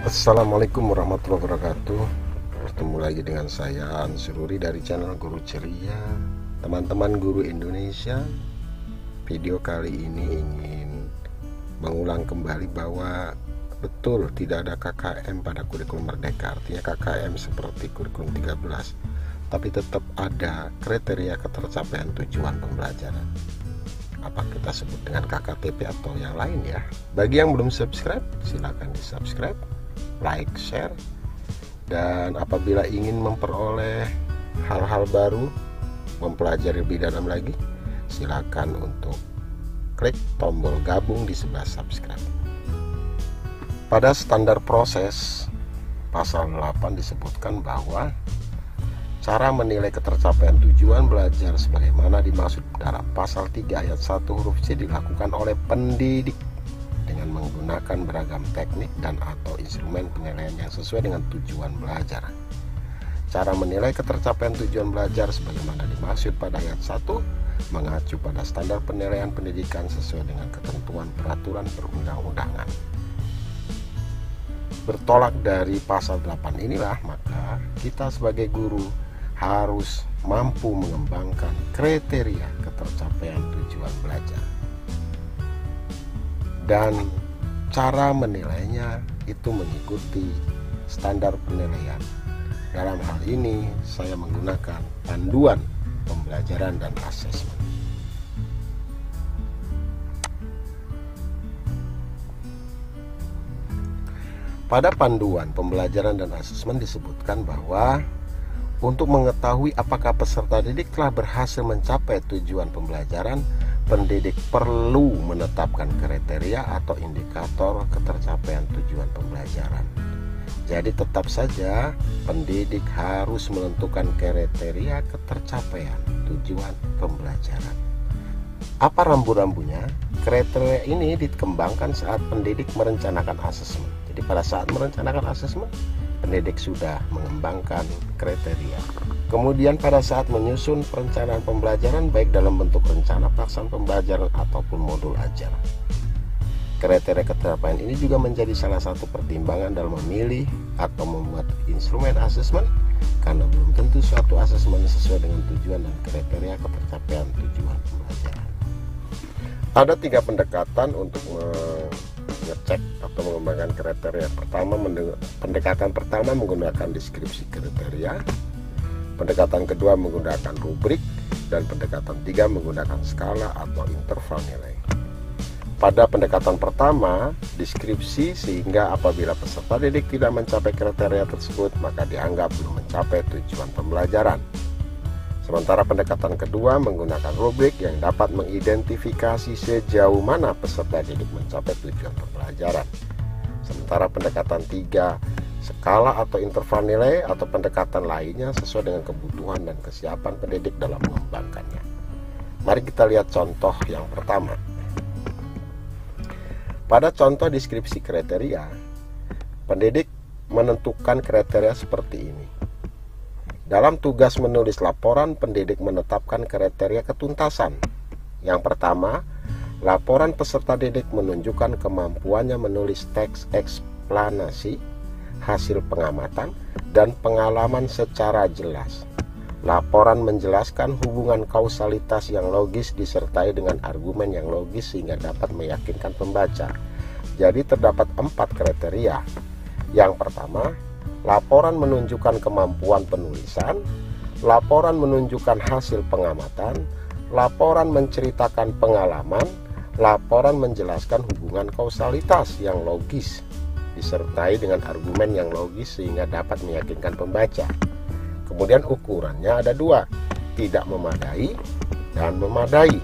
Assalamualaikum warahmatullahi wabarakatuh. Bertemu lagi dengan saya Ansururi dari channel Guru Ceria. Teman-teman guru Indonesia, video kali ini ingin mengulang kembali bahwa betul tidak ada KKM pada kurikulum Merdeka. Artinya KKM seperti kurikulum 13, tapi tetap ada kriteria ketercapaian tujuan pembelajaran. Apa kita sebut dengan KKTP atau yang lain ya. Bagi yang belum subscribe, silakan di subscribe, like, share, dan apabila ingin memperoleh hal-hal baru, mempelajari lebih dalam lagi, silakan untuk klik tombol gabung di sebelah subscribe. Pada standar proses pasal 8 disebutkan bahwa cara menilai ketercapaian tujuan belajar sebagaimana dimaksud dalam pasal 3 ayat 1 huruf C dilakukan oleh pendidik dengan menggunakan beragam teknik dan atau instrumen penilaian yang sesuai dengan tujuan belajar. Cara menilai ketercapaian tujuan belajar sebagaimana dimaksud pada ayat 1 mengacu pada standar penilaian pendidikan sesuai dengan ketentuan peraturan perundang-undangan. Bertolak dari pasal 8 inilah, maka kita sebagai guru harus mampu mengembangkan kriteria ketercapaian tujuan belajar. Dan cara menilainya itu mengikuti standar penilaian. Dalam hal ini saya menggunakan panduan pembelajaran dan asesmen. Pada panduan pembelajaran dan asesmen disebutkan bahwa untuk mengetahui apakah peserta didik telah berhasil mencapai tujuan pembelajaran, pendidik perlu menetapkan kriteria atau indikator ketercapaian tujuan pembelajaran. Jadi tetap saja pendidik harus menentukan kriteria ketercapaian tujuan pembelajaran. Apa rambu-rambunya? Kriteria ini dikembangkan saat pendidik merencanakan asesmen. Jadi pada saat merencanakan asesmen, pendidik sudah mengembangkan kriteria. Kemudian pada saat menyusun perencanaan pembelajaran baik dalam bentuk rencana pelaksanaan pembelajaran ataupun modul ajar. Kriteria ketercapaian ini juga menjadi salah satu pertimbangan dalam memilih atau membuat instrumen asesmen, karena belum tentu suatu asesmen sesuai dengan tujuan dan kriteria ketercapaian tujuan pembelajaran. Ada 3 pendekatan untuk ngecek atau mengembangkan kriteria. Pendekatan pertama menggunakan deskripsi kriteria, pendekatan kedua menggunakan rubrik, dan pendekatan 3 menggunakan skala atau interval nilai. Pada pendekatan pertama, deskripsi, sehingga apabila peserta didik tidak mencapai kriteria tersebut maka dianggap belum mencapai tujuan pembelajaran. Sementara pendekatan kedua menggunakan rubrik yang dapat mengidentifikasi sejauh mana peserta didik mencapai tujuan pembelajaran. Sementara pendekatan 3, skala atau interval nilai atau pendekatan lainnya sesuai dengan kebutuhan dan kesiapan pendidik dalam mengembangkannya. Mari kita lihat contoh yang pertama. Pada contoh deskripsi kriteria, pendidik menentukan kriteria seperti ini. Dalam tugas menulis laporan, pendidik menetapkan kriteria ketuntasan. Yang pertama, laporan peserta didik menunjukkan kemampuannya menulis teks eksplanasi, hasil pengamatan, dan pengalaman secara jelas. Laporan menjelaskan hubungan kausalitas yang logis disertai dengan argumen yang logis sehingga dapat meyakinkan pembaca. Jadi terdapat 4 kriteria. Yang pertama, laporan menunjukkan kemampuan penulisan, laporan menunjukkan hasil pengamatan, laporan menceritakan pengalaman, laporan menjelaskan hubungan kausalitas yang logis disertai dengan argumen yang logis sehingga dapat meyakinkan pembaca. Kemudian ukurannya ada 2, tidak memadai dan memadai.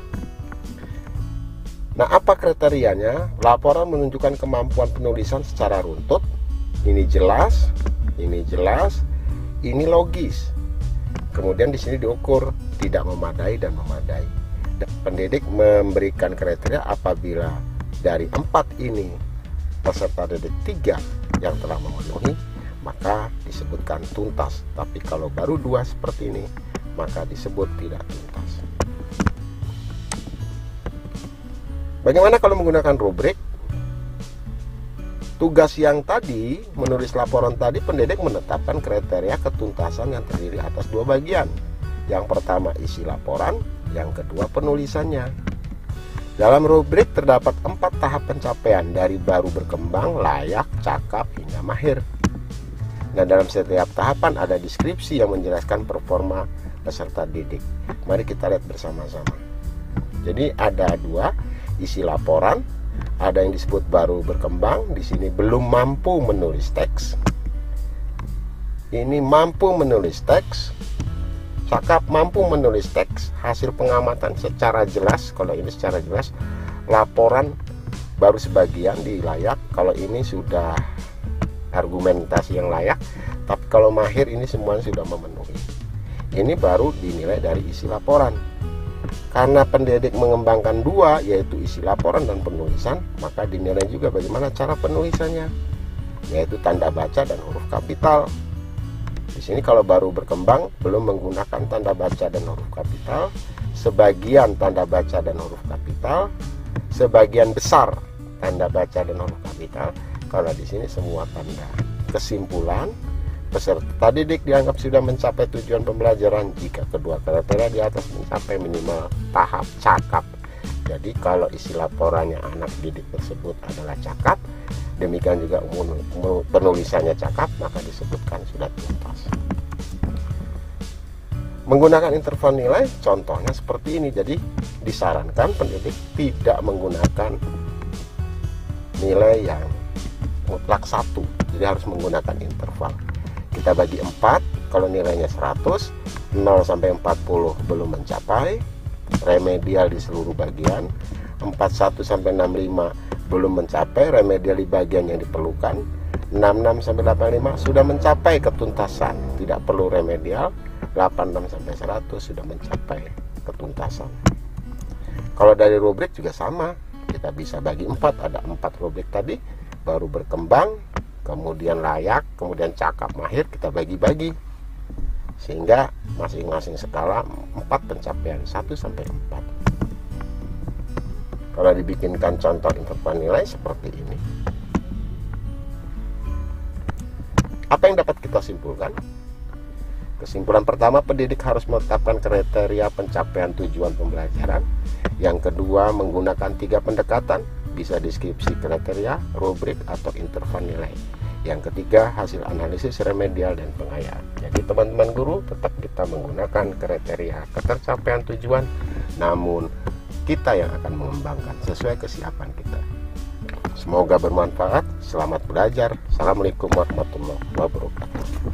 Nah, apa kriterianya? Laporan menunjukkan kemampuan penulisan secara runtut, ini jelas, ini logis. Kemudian di sini diukur tidak memadai dan memadai. Dan pendidik memberikan kriteria apabila dari 4 ini peserta didik 3 yang telah memenuhi, maka disebutkan tuntas. Tapi kalau baru 2 seperti ini, maka disebut tidak tuntas. Bagaimana kalau menggunakan rubrik? tugas yang tadi, menulis laporan tadi, pendidik menetapkan kriteria ketuntasan yang terdiri atas 2 bagian. Yang pertama isi laporan, yang kedua penulisannya. Dalam rubrik terdapat 4 tahap pencapaian, dari baru berkembang, layak, cakap, hingga mahir. Nah, dalam setiap tahapan ada deskripsi yang menjelaskan performa peserta didik. Mari kita lihat bersama-sama. Jadi ada 2, isi laporan, ada yang disebut baru berkembang, di sini belum mampu menulis teks. Ini mampu menulis teks, cakap mampu menulis teks, hasil pengamatan secara jelas, kalau ini secara jelas, laporan baru sebagian di layak, kalau ini sudah argumentasi yang layak, tapi kalau mahir ini semuanya sudah memenuhi. Ini baru dinilai dari isi laporan. Karena pendidik mengembangkan 2, yaitu isi laporan dan penulisan, maka dinilai juga bagaimana cara penulisannya, yaitu tanda baca dan huruf kapital. Di sini kalau baru berkembang belum menggunakan tanda baca dan huruf kapital, sebagian tanda baca dan huruf kapital, sebagian besar tanda baca dan huruf kapital. Kalau di sini semua tanda. Kesimpulan, peserta didik dianggap sudah mencapai tujuan pembelajaran jika kedua kriteria di atas mencapai minimal tahap cakap. Jadi kalau isi laporannya anak didik tersebut adalah cakap, demikian juga penulisannya cakap, maka disebutkan sudah tuntas. Menggunakan interval nilai, contohnya seperti ini. Jadi disarankan pendidik tidak menggunakan nilai yang mutlak 1, jadi harus menggunakan interval. Kita bagi 4, kalau nilainya 100, 0 sampai 40 belum mencapai, remedial di seluruh bagian, 41 sampai 65 belum mencapai, remedial di bagian yang diperlukan, 66 sampai 85 sudah mencapai ketuntasan, tidak perlu remedial, 86 sampai 100 sudah mencapai ketuntasan. Kalau dari rubrik juga sama, kita bisa bagi 4, ada 4 rubrik tadi, baru berkembang, kemudian layak, kemudian cakap, mahir, kita bagi-bagi sehingga masing-masing skala 4 pencapaian 1 sampai 4. Kalau dibikinkan contoh interval nilai seperti ini, apa yang dapat kita simpulkan? Kesimpulan pertama, pendidik harus menetapkan kriteria pencapaian tujuan pembelajaran. Yang kedua, menggunakan 3 pendekatan, bisa deskripsi kriteria, rubrik, atau interval nilai. Yang ketiga, hasil analisis remedial dan pengayaan. Jadi teman-teman guru, tetap kita menggunakan kriteria ketercapaian tujuan, namun kita yang akan mengembangkan sesuai kesiapan kita. Semoga bermanfaat. Selamat belajar. Assalamualaikum warahmatullahi wabarakatuh.